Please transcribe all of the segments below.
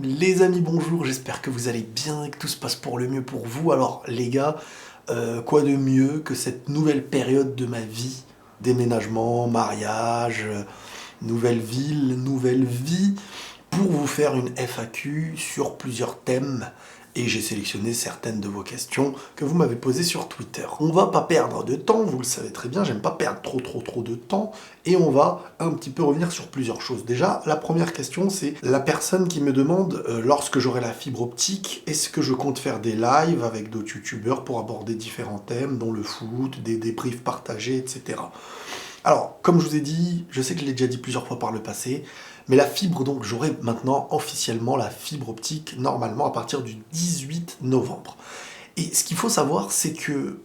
Les amis, bonjour, j'espère que vous allez bien et que tout se passe pour le mieux pour vous. Alors les gars, quoi de mieux que cette nouvelle période de ma vie, déménagement, mariage, nouvelle ville, nouvelle vie, pour vous faire une FAQ sur plusieurs thèmes. Et j'ai sélectionné certaines de vos questions que vous m'avez posées sur Twitter. On va pas perdre de temps, vous le savez très bien, j'aime pas perdre trop de temps, et on va un petit peu revenir sur plusieurs choses. Déjà, la première question, c'est la personne qui me demande, lorsque j'aurai la fibre optique, est-ce que je compte faire des lives avec d'autres youtubeurs pour aborder différents thèmes, dont le foot, des débriefs partagés, etc. Alors, comme je vous ai dit, je sais que je l'ai déjà dit plusieurs fois par le passé, mais la fibre, donc j'aurai maintenant officiellement la fibre optique, normalement à partir du 18 novembre. Et ce qu'il faut savoir, c'est que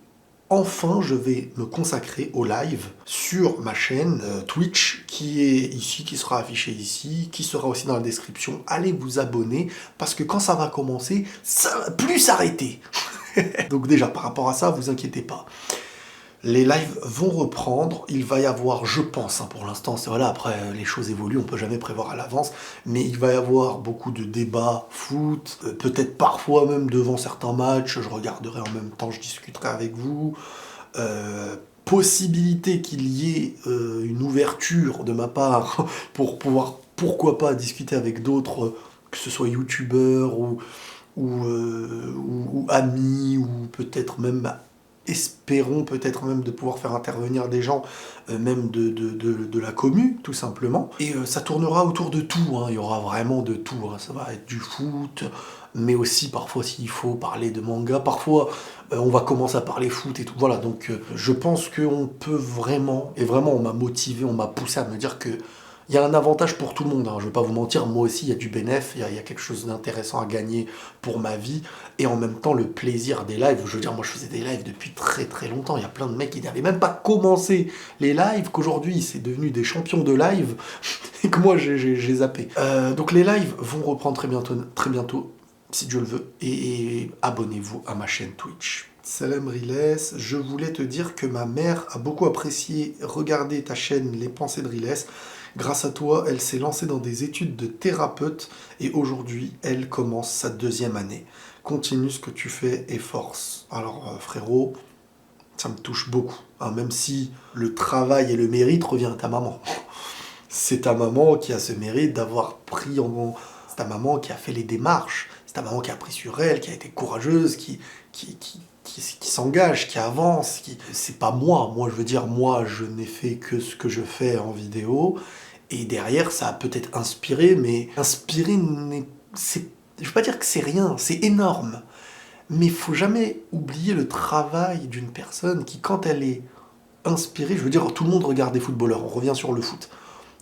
enfin je vais me consacrer au live sur ma chaîne Twitch, qui est ici, qui sera affichée ici, qui sera aussi dans la description. Allez vous abonner, parce que quand ça va commencer, ça va plus s'arrêter. Donc déjà, par rapport à ça, vous inquiétez pas. Les lives vont reprendre, il va y avoir, je pense, pour l'instant, c'est voilà, après les choses évoluent, on peut jamais prévoir à l'avance, mais il va y avoir beaucoup de débats foot, peut-être parfois même devant certains matchs, je regarderai en même temps, je discuterai avec vous, possibilité qu'il y ait une ouverture de ma part pour pouvoir, pourquoi pas, discuter avec d'autres, que ce soit youtubeurs ou amis, ou peut-être même espérons peut-être même de pouvoir faire intervenir des gens, même de la commu, tout simplement. Et ça tournera autour de tout, hein. Il y aura vraiment de tout, hein. Ça va être du foot, mais aussi parfois s'il faut parler de manga, parfois on va commencer à parler foot et tout, voilà. Donc je pense qu'on peut vraiment, et vraiment on m'a motivé, on m'a poussé à me dire que il y a un avantage pour tout le monde, hein. Je ne vais pas vous mentir, moi aussi il y a du bénéf, il y a quelque chose d'intéressant à gagner pour ma vie, et en même temps le plaisir des lives. Je veux dire, moi je faisais des lives depuis très longtemps, il y a plein de mecs qui n'avaient même pas commencé les lives, qu'aujourd'hui c'est devenu des champions de live, et que moi j'ai zappé. Donc les lives vont reprendre très bientôt, si Dieu le veut, et abonnez-vous à ma chaîne Twitch. Salam Riles, je voulais te dire que ma mère a beaucoup apprécié regarder ta chaîne Les Pensées de Riles. Grâce à toi, elle s'est lancée dans des études de thérapeute et aujourd'hui, elle commence sa 2e année. Continue ce que tu fais et force. Alors frérot, ça me touche beaucoup, hein, même si le travail et le mérite revient à ta maman. C'est ta maman qui a ce mérite d'avoir pris en main. C'est ta maman qui a fait les démarches. C'est ta maman qui a pris sur elle, qui a été courageuse, qui s'engage, qui avance. C'est pas moi. Moi, je veux dire, moi, je n'ai fait que ce que je fais en vidéo. Et derrière, ça a peut-être inspiré, mais inspirer, je veux pas dire que c'est rien, c'est énorme. Mais il faut jamais oublier le travail d'une personne qui, quand elle est inspirée, je veux dire, tout le monde regarde des footballeurs, on revient sur le foot.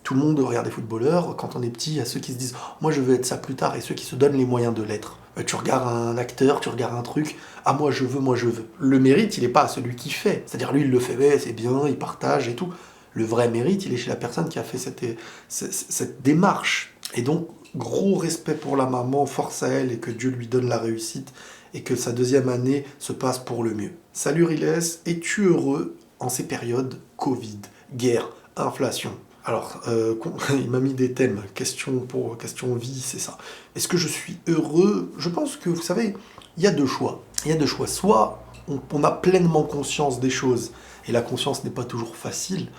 Tout le monde regarde des footballeurs, quand on est petit, il y a ceux qui se disent « moi je veux être ça plus tard » et ceux qui se donnent les moyens de l'être. Tu regardes un acteur, tu regardes un truc, « ah moi je veux, moi je veux ». Le mérite, il n'est pas à celui qui fait. C'est-à-dire lui, il le fait, ouais, c'est bien, il partage et tout. Le vrai mérite, il est chez la personne qui a fait cette démarche. Et donc, gros respect pour la maman, force à elle et que Dieu lui donne la réussite et que sa 2e année se passe pour le mieux. Salut Riles, es-tu heureux en ces périodes Covid, guerre, inflation? Alors, il m'a mis des thèmes, question vie, c'est ça. Est-ce que je suis heureux? Je pense que, vous savez, il y a deux choix. Il y a deux choix. Soit on a pleinement conscience des choses, et la conscience n'est pas toujours facile,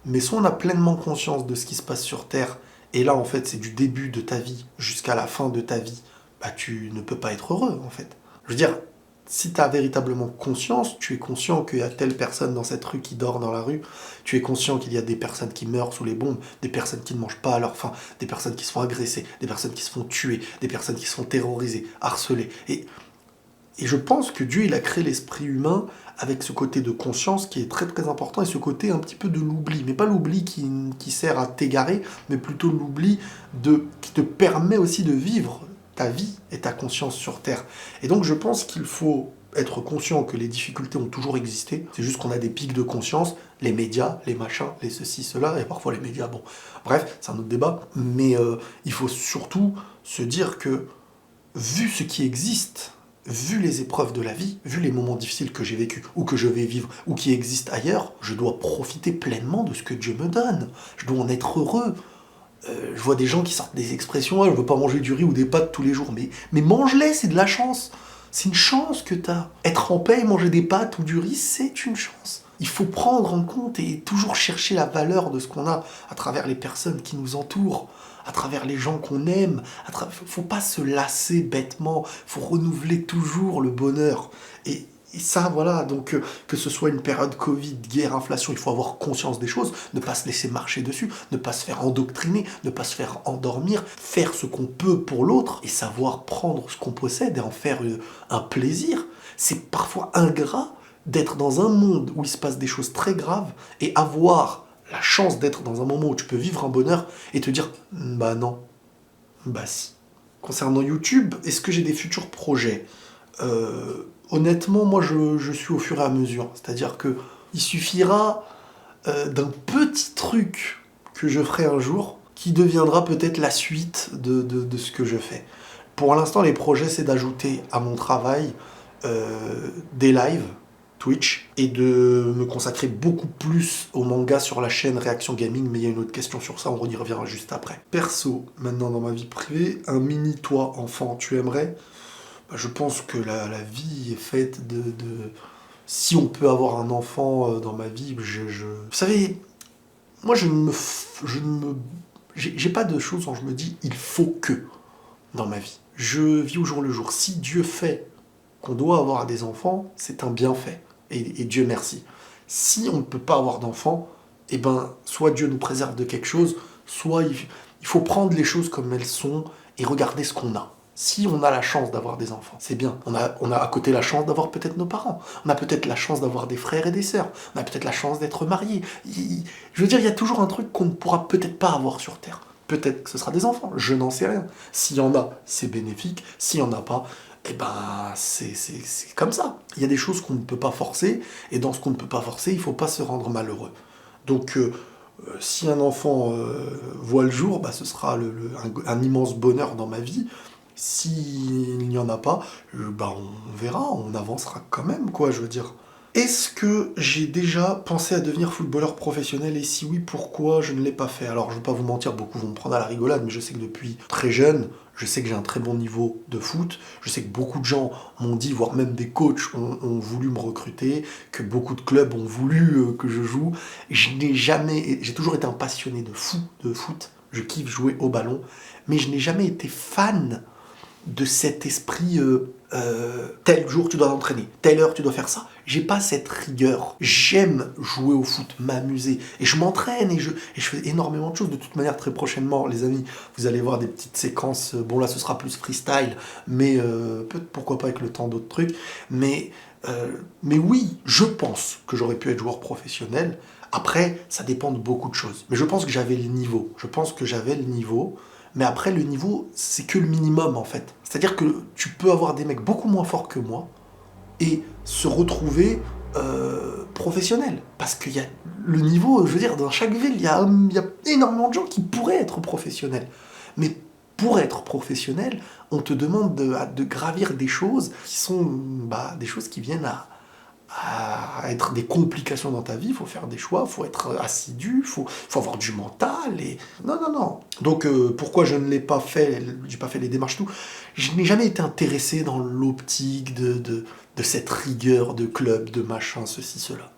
mais soit on a pleinement conscience de ce qui se passe sur Terre, et là, en fait, c'est du début de ta vie jusqu'à la fin de ta vie, bah tu ne peux pas être heureux, en fait. Je veux dire, si tu as véritablement conscience, tu es conscient qu'il y a telle personne dans cette rue qui dort dans la rue, tu es conscient qu'il y a des personnes qui meurent sous les bombes, des personnes qui ne mangent pas à leur faim, des personnes qui se font agresser, des personnes qui se font tuer, des personnes qui se font terroriser, harceler. Et je pense que Dieu, il a créé l'esprit humain avec ce côté de conscience qui est très important et ce côté un petit peu de l'oubli. Mais pas l'oubli qui sert à t'égarer, mais plutôt l'oubli qui te permet aussi de vivre ta vie et ta conscience sur Terre. Et donc je pense qu'il faut être conscient que les difficultés ont toujours existé. C'est juste qu'on a des pics de conscience, les médias, les machins, les ceci, cela, et parfois les médias, bon, bref, c'est un autre débat. Mais il faut surtout se dire que, vu ce qui existe, vu les épreuves de la vie, vu les moments difficiles que j'ai vécus, ou que je vais vivre, ou qui existent ailleurs, je dois profiter pleinement de ce que Dieu me donne. Je dois en être heureux. Je vois des gens qui sortent des expressions, ah, je veux pas manger du riz ou des pâtes tous les jours. Mais mange-les, c'est de la chance. C'est une chance que t'as. Être en paix et manger des pâtes ou du riz, c'est une chance. Il faut prendre en compte et toujours chercher la valeur de ce qu'on a à travers les personnes qui nous entourent, à travers les gens qu'on aime. Faut pas se lasser bêtement, faut renouveler toujours le bonheur. Et ça, voilà, donc que ce soit une période Covid, guerre, inflation, il faut avoir conscience des choses, ne pas se laisser marcher dessus, ne pas se faire endoctriner, ne pas se faire endormir, faire ce qu'on peut pour l'autre et savoir prendre ce qu'on possède et en faire un plaisir. C'est parfois ingrat d'être dans un monde où il se passe des choses très graves et avoir la chance d'être dans un moment où tu peux vivre un bonheur et te dire « bah non, bah si ». Concernant YouTube, est-ce que j'ai des futurs projets ? Honnêtement, moi je suis au fur et à mesure. C'est-à-dire que il suffira d'un petit truc que je ferai un jour qui deviendra peut-être la suite de ce que je fais. Pour l'instant, les projets, c'est d'ajouter à mon travail des lives Twitch et de me consacrer beaucoup plus au manga sur la chaîne Réaction Gaming, mais il y a une autre question sur ça, on y reviendra juste après. Perso, maintenant dans ma vie privée, un mini toi enfant, tu aimerais ? Je pense que la vie est faite de... Si on peut avoir un enfant dans ma vie, Vous savez, moi j'ai pas de choses dont je me dis il faut que dans ma vie. Je vis au jour le jour. Si Dieu fait qu'on doit avoir des enfants, c'est un bienfait. Et Dieu merci. Si on ne peut pas avoir d'enfants, eh ben, soit Dieu nous préserve de quelque chose, soit il faut prendre les choses comme elles sont et regarder ce qu'on a. Si on a la chance d'avoir des enfants, c'est bien. On a à côté la chance d'avoir peut-être nos parents. On a peut-être la chance d'avoir des frères et des sœurs. On a peut-être la chance d'être mariés. Je veux dire, il y a toujours un truc qu'on ne pourra peut-être pas avoir sur Terre. Peut-être que ce sera des enfants, je n'en sais rien. S'il y en a, c'est bénéfique. S'il n'y en a pas, eh ben, c'est comme ça. Il y a des choses qu'on ne peut pas forcer, et dans ce qu'on ne peut pas forcer, il ne faut pas se rendre malheureux. Donc, si un enfant voit le jour, bah, ce sera un immense bonheur dans ma vie. S'il n'y en a pas, bah, on verra, on avancera quand même, quoi, je veux dire. Est-ce que j'ai déjà pensé à devenir footballeur professionnel et si oui, pourquoi je ne l'ai pas fait? Alors, je ne vais pas vous mentir, beaucoup vont me prendre à la rigolade, mais je sais que depuis très jeune, je sais que j'ai un très bon niveau de foot, je sais que beaucoup de gens m'ont dit, voire même des coachs ont voulu me recruter, que beaucoup de clubs ont voulu que je joue. J'ai toujours été un passionné de foot, je kiffe jouer au ballon, mais je n'ai jamais été fan de cet esprit tel jour tu dois t'entraîner, telle heure tu dois faire ça. J'ai pas cette rigueur. J'aime jouer au foot, m'amuser. Et je m'entraîne et je fais énormément de choses. De toute manière, très prochainement, les amis, vous allez voir des petites séquences. Bon, là, ce sera plus freestyle, mais pourquoi pas avec le temps d'autres trucs. Mais oui, je pense que j'aurais pu être joueur professionnel. Après, ça dépend de beaucoup de choses. Mais je pense que j'avais le niveau. Mais après, le niveau, c'est que le minimum, en fait. C'est-à-dire que tu peux avoir des mecs beaucoup moins forts que moi et se retrouver professionnel. Parce qu'il y a le niveau, je veux dire, dans chaque ville, il y a énormément de gens qui pourraient être professionnels. Mais pour être professionnel, on te demande de gravir des choses qui sont des choses qui viennent à être des complications dans ta vie, il faut faire des choix, il faut être assidu, il faut avoir du mental, et... Non. Donc, pourquoi je ne l'ai pas fait, j'ai pas fait les démarches, tout, je n'ai jamais été intéressé dans l'optique de cette rigueur de club, de machin, ceci, cela.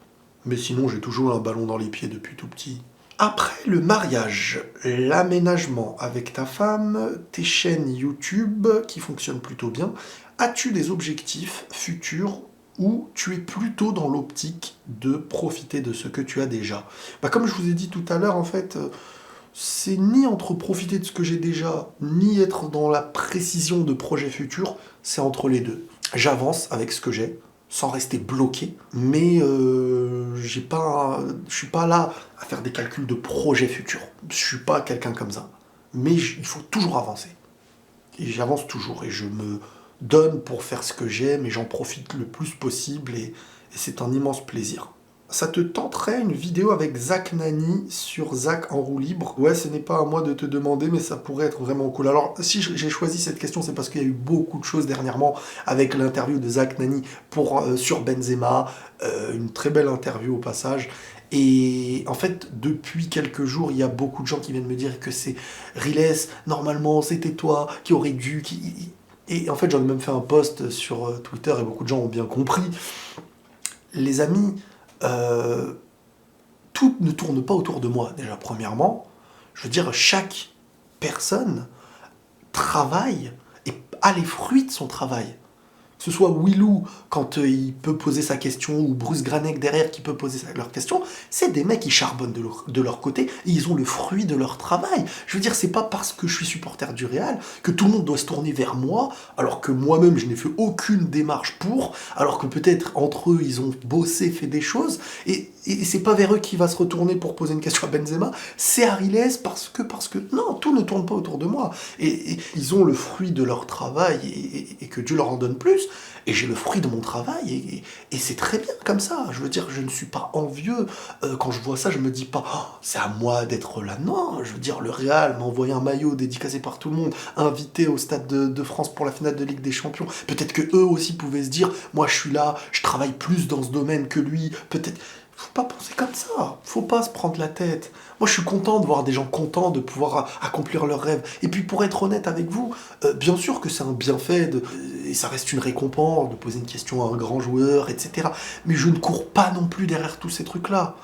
Mais sinon, j'ai toujours un ballon dans les pieds depuis tout petit. Après le mariage, l'aménagement avec ta femme, tes chaînes YouTube qui fonctionnent plutôt bien, as-tu des objectifs futurs ou tu es plutôt dans l'optique de profiter de ce que tu as déjà? Comme je vous ai dit tout à l'heure, en fait, c'est ni entre profiter de ce que j'ai déjà, ni être dans la précision de projets futurs, c'est entre les deux. J'avance avec ce que j'ai, sans rester bloqué, mais je suis pas là à faire des calculs de projets futurs. Je suis pas quelqu'un comme ça. Mais il faut toujours avancer. Et j'avance toujours, et je me donne pour faire ce que j'aime et j'en profite le plus possible et c'est un immense plaisir. Ça te tenterait une vidéo avec Zach Nani sur Zach en roue libre? Ouais, ce n'est pas à moi de te demander, mais ça pourrait être vraiment cool. Alors, si j'ai choisi cette question, c'est parce qu'il y a eu beaucoup de choses dernièrement avec l'interview de Zach Nani sur Benzema, une très belle interview au passage. Et en fait, depuis quelques jours, il y a beaucoup de gens qui viennent me dire que c'est Riles, normalement, c'était toi qui aurais dû... Et en fait, j'en ai même fait un post sur Twitter et beaucoup de gens ont bien compris. Les amis, euh, tout ne tourne pas autour de moi, déjà, premièrement. Je veux dire, chaque personne travaille et a les fruits de son travail. Que ce soit Willou quand il peut poser sa question, ou Bruce Granek derrière qui peut poser leur question, c'est des mecs qui charbonnent de leur côté, et ils ont le fruit de leur travail. Je veux dire, c'est pas parce que je suis supporter du Real que tout le monde doit se tourner vers moi, alors que moi-même je n'ai fait aucune démarche pour, alors que peut-être entre eux ils ont bossé, fait des choses, et c'est pas vers eux qui va se retourner pour poser une question à Benzema, c'est à Riles parce que... Non, tout ne tourne pas autour de moi. Et ils ont le fruit de leur travail, et que Dieu leur en donne plus, et j'ai le fruit de mon travail, et c'est très bien comme ça. Je veux dire, je ne suis pas envieux. Quand je vois ça, je me dis pas, oh, c'est à moi d'être là. Non, je veux dire, le Real m'a envoyé un maillot dédicacé par tout le monde, invité au Stade de France pour la finale de Ligue des Champions. Peut-être que eux aussi pouvaient se dire, moi je suis là, je travaille plus dans ce domaine que lui. Peut-être... Faut pas penser comme ça, faut pas se prendre la tête. Moi je suis content de voir des gens contents de pouvoir accomplir leurs rêves. Et puis pour être honnête avec vous, bien sûr que c'est un bienfait, et ça reste une récompense de poser une question à un grand joueur, etc. Mais je ne cours pas non plus derrière tous ces trucs-là.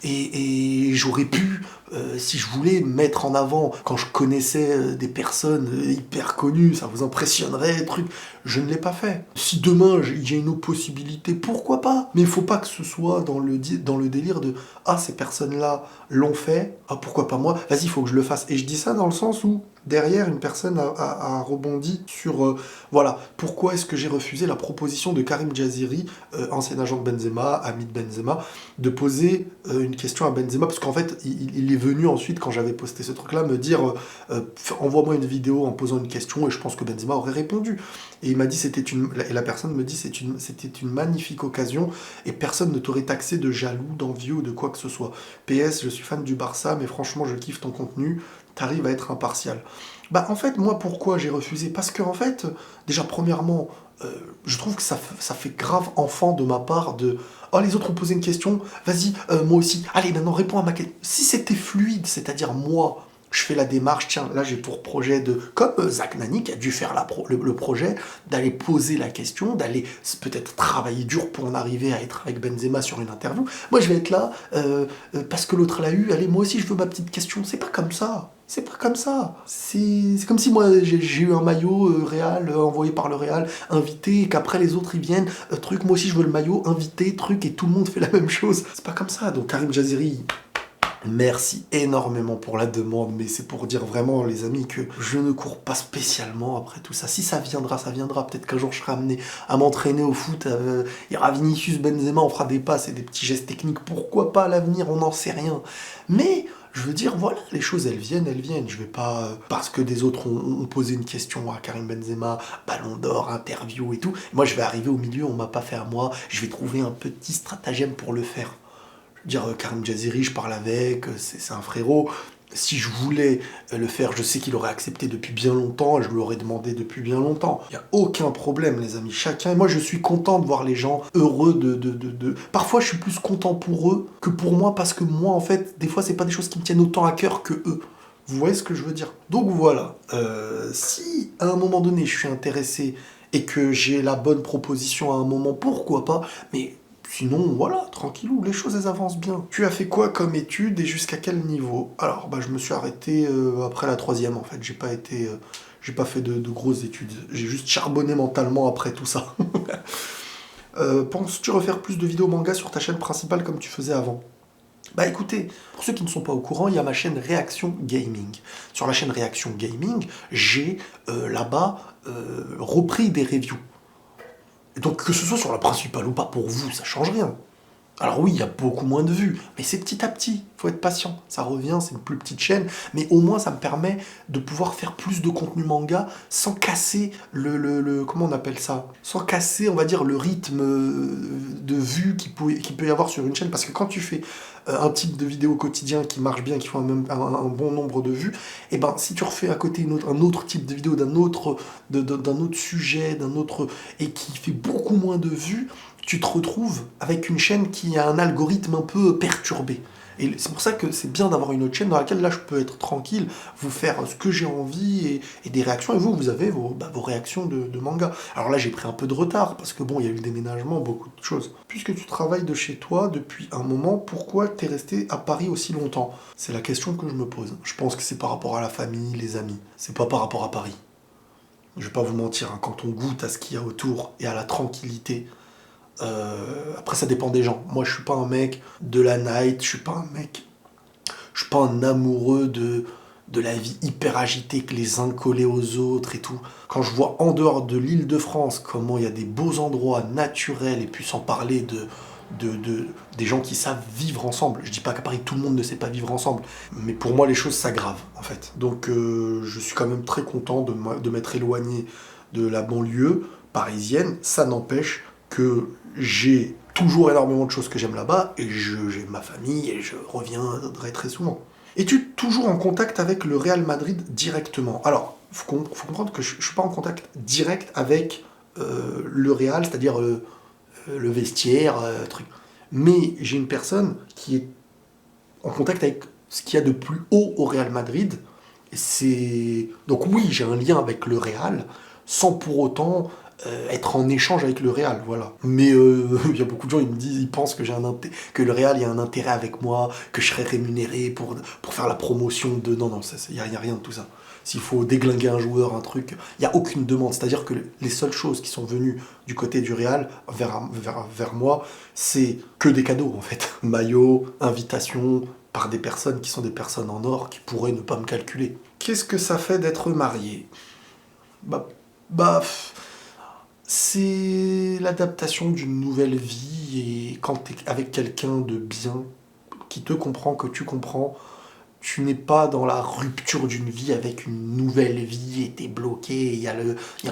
Et j'aurais pu, si je voulais, mettre en avant, quand je connaissais des personnes hyper connues, ça vous impressionnerait, truc. Je ne l'ai pas fait. Si demain j'ai une autre possibilité, pourquoi pas? Mais il faut pas que ce soit dans le délire de ah, ces personnes-là l'ont fait, ah, pourquoi pas moi? Vas-y, il faut que je le fasse. Et je dis ça dans le sens où derrière, une personne a rebondi sur voilà, pourquoi est-ce que j'ai refusé la proposition de Karim Jaziri, ancien agent de Benzema, ami de Benzema, de poser une question à Benzema, parce qu'en fait, il est venu ensuite, quand j'avais posté ce truc-là, me dire envoie-moi une vidéo en posant une question, et je pense que Benzema aurait répondu. Et il m'a dit, et la personne me dit, c'était une magnifique occasion, et personne ne t'aurait taxé de jaloux, d'envieux ou de quoi que ce soit. PS, je suis fan du Barça, mais franchement, je kiffe ton contenu, t'arrives à être impartial. Bah en fait, moi, pourquoi j'ai refusé? Parce que en fait, déjà, premièrement, je trouve que ça fait grave enfant de ma part de... Oh, les autres ont posé une question, vas-y, moi aussi. Allez, maintenant, réponds à ma question. Si c'était fluide, c'est-à-dire moi, je fais la démarche, tiens, là j'ai pour projet de, comme Zach Nani qui a dû faire le projet, d'aller poser la question, d'aller peut-être travailler dur pour en arriver à être avec Benzema sur une interview. Moi je vais être là, parce que l'autre l'a eu, allez, moi aussi je veux ma petite question. C'est pas comme ça. C'est pas comme ça. C'est comme si moi j'ai eu un maillot Real, envoyé par le Real, invité, et qu'après les autres ils viennent, truc, moi aussi je veux le maillot, invité, truc, et tout le monde fait la même chose. C'est pas comme ça. Donc Karim Jaziri, merci énormément pour la demande, mais c'est pour dire vraiment, les amis, que je ne cours pas spécialement après tout ça. Si ça viendra, ça viendra. Peut-être qu'un jour je serai amené à m'entraîner au foot. Il y aura Vinicius, Benzema, on fera des passes et des petits gestes techniques. Pourquoi pas à l'avenir? On n'en sait rien. Mais je veux dire, voilà, les choses, elles viennent. Je vais pas, parce que des autres ont posé une question à Karim Benzema, Ballon d'Or, interview et tout. Moi, je vais arriver au milieu, on m'a pas fait à moi. Je vais trouver un petit stratagème pour le faire. Dire Karim Jaziri, je parle avec, c'est un frérot. Si je voulais le faire, je sais qu'il aurait accepté depuis bien longtemps, et je lui aurais demandé depuis bien longtemps. Il n'y a aucun problème, les amis. Chacun, moi je suis content de voir les gens heureux Parfois je suis plus content pour eux que pour moi, parce que moi en fait, des fois c'est pas des choses qui me tiennent autant à cœur que eux. Vous voyez ce que je veux dire? Donc voilà, si à un moment donné je suis intéressé et que j'ai la bonne proposition à un moment, pourquoi pas? Mais sinon, voilà, tranquillou, les choses elles avancent bien. Tu as fait quoi comme étude et jusqu'à quel niveau? Alors, bah, je me suis arrêté après la troisième en fait. J'ai pas fait de grosses études. J'ai juste charbonné mentalement après tout ça. Penses-tu refaire plus de vidéos manga sur ta chaîne principale comme tu faisais avant? Bah écoutez, pour ceux qui ne sont pas au courant, il y a ma chaîne Réaction Gaming. Sur la chaîne Réaction Gaming, j'ai là-bas repris des reviews. Donc que ce soit sur la principale ou pas, pour vous, ça change rien. Alors oui, il y a beaucoup moins de vues, mais c'est petit à petit, faut être patient. Ça revient, c'est une plus petite chaîne, mais au moins ça me permet de pouvoir faire plus de contenu manga sans casser comment on appelle ça? Sans casser, on va dire, le rythme de vues qu'il peut y avoir sur une chaîne, parce que quand tu fais un type de vidéo quotidien qui marche bien, qui font un bon nombre de vues, et ben si tu refais à côté un autre type de vidéo d'un autre sujet, et qui fait beaucoup moins de vues, tu te retrouves avec une chaîne qui a un algorithme un peu perturbé. Et c'est pour ça que c'est bien d'avoir une autre chaîne dans laquelle là je peux être tranquille, vous faire ce que j'ai envie et des réactions. Et vous avez vos réactions de manga. Alors là j'ai pris un peu de retard parce que bon, il y a eu le déménagement, beaucoup de choses. Puisque tu travailles de chez toi depuis un moment, pourquoi t'es resté à Paris aussi longtemps? C'est la question que je me pose. Je pense que c'est par rapport à la famille, les amis. C'est pas par rapport à Paris. Je vais pas vous mentir, hein, quand on goûte à ce qu'il y a autour et à la tranquillité, après, ça dépend des gens. Moi, je suis pas un mec de la night, je suis pas un amoureux de la vie hyper agitée, que les uns collés aux autres et tout. Quand je vois en dehors de l'Île-de-France comment il y a des beaux endroits naturels, et puis sans parler des gens qui savent vivre ensemble. Je dis pas qu'à Paris, tout le monde ne sait pas vivre ensemble, mais pour moi, les choses s'aggravent, en fait. Donc, je suis quand même très content de m'être éloigné de la banlieue parisienne. Ça n'empêche que j'ai toujours énormément de choses que j'aime là-bas, et j'ai ma famille, et je reviendrai très souvent. Es-tu toujours en contact avec le Real Madrid directement? Alors, faut comprendre que je suis pas en contact direct avec le Real, c'est-à-dire le vestiaire, truc. Mais j'ai une personne qui est en contact avec ce qu'il y a de plus haut au Real Madrid. Donc oui, j'ai un lien avec le Real, sans pour autant être en échange avec le Real, voilà. Mais il y a beaucoup de gens, ils pensent que que le Real, il y a un intérêt avec moi, que je serais rémunéré pour faire la promotion de... Non, il n'y a rien de tout ça. S'il faut déglinguer un joueur, un truc, il n'y a aucune demande. C'est-à-dire que les seules choses qui sont venues du côté du Real vers moi, c'est que des cadeaux, en fait. Maillot, invitation, par des personnes qui sont des personnes en or, qui pourraient ne pas me calculer. Qu'est-ce que ça fait d'être marié? Bah, c'est l'adaptation d'une nouvelle vie, et quand tu es avec quelqu'un de bien, qui te comprend, que tu comprends, tu n'es pas dans la rupture d'une vie avec une nouvelle vie et t'es bloqué, il y a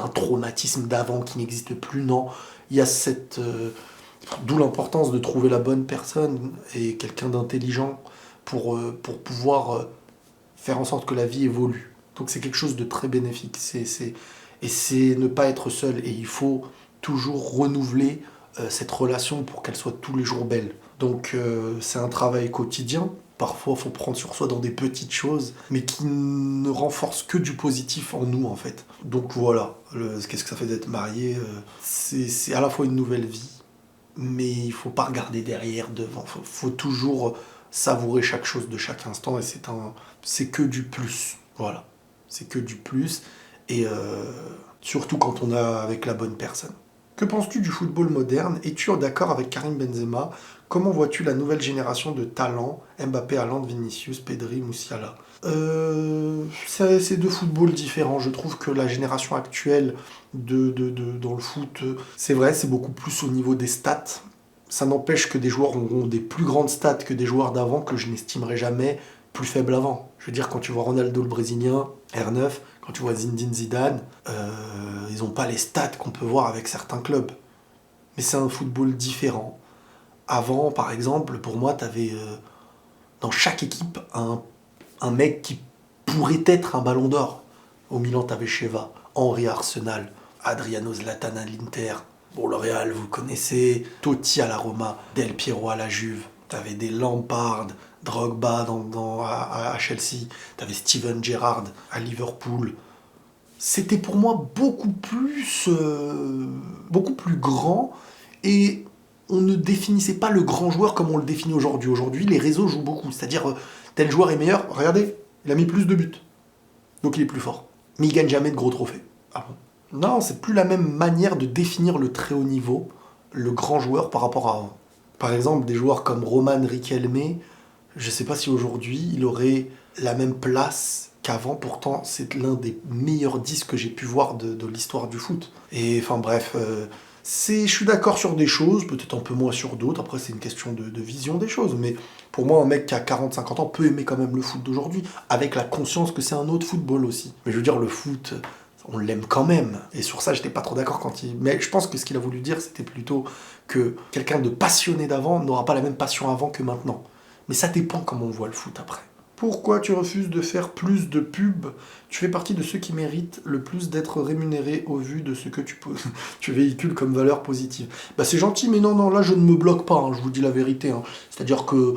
un traumatisme d'avant qui n'existe plus, non. Il y a d'où l'importance de trouver la bonne personne et quelqu'un d'intelligent pour pouvoir faire en sorte que la vie évolue. Donc c'est quelque chose de très bénéfique. Et c'est ne pas être seul. Et il faut toujours renouveler cette relation pour qu'elle soit tous les jours belle. Donc c'est un travail quotidien. Parfois, il faut prendre sur soi dans des petites choses, mais qui ne renforcent que du positif en nous, en fait. Donc voilà, qu'est-ce que ça fait d'être marié? C'est à la fois une nouvelle vie, mais il faut pas regarder derrière, devant. Faut toujours savourer chaque chose de chaque instant, et c'est que du plus. Voilà, c'est que du plus, et surtout quand on est avec la bonne personne. Que penses-tu du football moderne? Es-tu d'accord avec Karim Benzema? Comment vois-tu la nouvelle génération de talents? Mbappé, Haaland, Vinicius, Pedri, Musiala. C'est deux footballs différents. Je trouve que la génération actuelle dans le foot, c'est vrai, c'est beaucoup plus au niveau des stats. Ça n'empêche que des joueurs auront des plus grandes stats que des joueurs d'avant, que je n'estimerai jamais plus faibles avant. Je veux dire, quand tu vois Ronaldo le Brésilien, R9, quand tu vois Zinedine Zidane, ils n'ont pas les stats qu'on peut voir avec certains clubs. Mais c'est un football différent. Avant, par exemple, pour moi, tu avais dans chaque équipe un mec qui pourrait être un ballon d'or. Au Milan, tu avais Sheva, Henry à Arsenal, Adriano Zlatan à l'Inter. Bon, le Real, vous connaissez. Totti à la Roma, Del Piero à la Juve. Tu avais des Lampard, Drogba à Chelsea. Tu avais Steven Gerrard à Liverpool. C'était pour moi beaucoup plus grand, et on ne définissait pas le grand joueur comme on le définit aujourd'hui. Aujourd'hui, les réseaux jouent beaucoup. C'est-à-dire, tel joueur est meilleur, regardez, il a mis plus de buts. Donc il est plus fort. Mais il gagne jamais de gros trophées. Ah bon? Non, c'est plus la même manière de définir le très haut niveau, le grand joueur par rapport à avant. Par exemple, des joueurs comme Roman Riquelme, je ne sais pas si aujourd'hui il aurait la même place qu'avant, pourtant c'est l'un des meilleurs disques que j'ai pu voir de l'histoire du foot. Et enfin bref, je suis d'accord sur des choses, peut-être un peu moins sur d'autres, après c'est une question de vision des choses, mais pour moi un mec qui a 40-50 ans peut aimer quand même le foot d'aujourd'hui, avec la conscience que c'est un autre football aussi. Mais je veux dire, le foot, on l'aime quand même. Et sur ça, j'étais pas trop d'accord Mais je pense que ce qu'il a voulu dire, c'était plutôt que quelqu'un de passionné d'avant n'aura pas la même passion avant que maintenant. Mais ça dépend comment on voit le foot après. Pourquoi tu refuses de faire plus de pubs? Tu fais partie de ceux qui méritent le plus d'être rémunérés au vu de ce que tu véhicules comme valeur positive. Bah c'est gentil, mais non, non, là je ne me bloque pas, hein, je vous dis la vérité, hein. C'est-à-dire que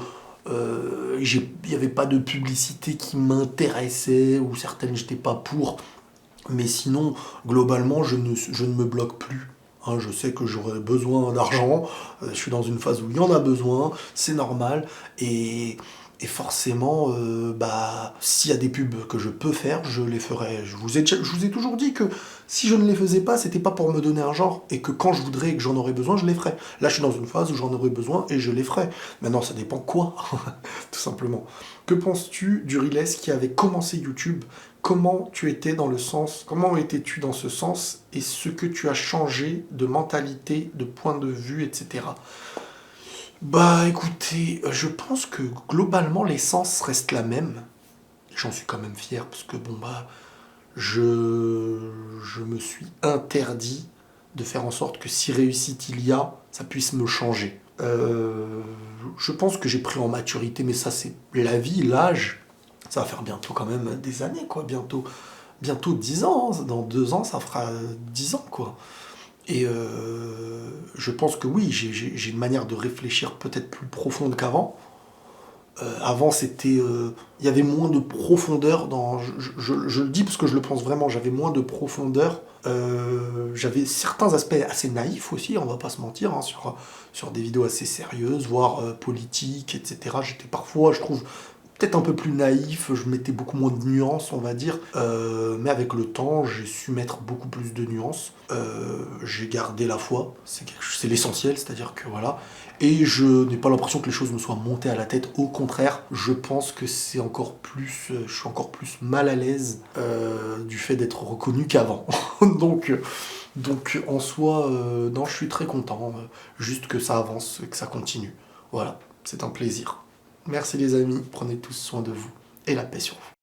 il n'y avait pas de publicité qui m'intéressait, ou certaines j'étais pas pour. Mais sinon, globalement, je ne me bloque plus. Hein, je sais que j'aurai besoin d'argent, je suis dans une phase où il y en a besoin, c'est normal, et, et forcément, bah, s'il y a des pubs que je peux faire, je les ferai. Je vous ai toujours dit que si je ne les faisais pas, c'était pas pour me donner argent, et que quand je voudrais et que j'en aurais besoin, je les ferais. Là, je suis dans une phase où j'en aurais besoin et je les ferai. Maintenant, ça dépend quoi, tout simplement. Que penses-tu du Riles qui avait commencé YouTube? Comment tu étais dans le sens, comment étais-tu dans ce sens et ce que tu as changé de mentalité, de point de vue, etc. Bah écoutez, je pense que globalement l'essence reste la même. J'en suis quand même fier parce que bon bah je me suis interdit de faire en sorte que si réussite il y a, ça puisse me changer. Je pense que j'ai pris en maturité, mais ça c'est la vie, l'âge. Ça va faire bientôt quand même des années, quoi. Bientôt 10 ans. Hein. Dans 2 ans, ça fera 10 ans, quoi. Et je pense que oui, j'ai une manière de réfléchir peut-être plus profonde qu'avant. Avant, c'était, il y avait moins de profondeur dans. Je le dis parce que je le pense vraiment. J'avais moins de profondeur. J'avais certains aspects assez naïfs aussi. On va pas se mentir, hein, sur des vidéos assez sérieuses, voire politiques, etc. J'étais parfois, je trouve, peut-être un peu plus naïf, je mettais beaucoup moins de nuances, on va dire. Mais avec le temps, j'ai su mettre beaucoup plus de nuances. J'ai gardé la foi, c'est l'essentiel, c'est-à-dire que voilà. Et je n'ai pas l'impression que les choses me soient montées à la tête. Au contraire, je pense que c'est encore plus, je suis encore plus mal à l'aise du fait d'être reconnu qu'avant. donc, donc en soi, non, je suis très content. Juste que ça avance, que ça continue. Voilà, c'est un plaisir. Merci les amis, prenez tous soin de vous et la paix sur vous.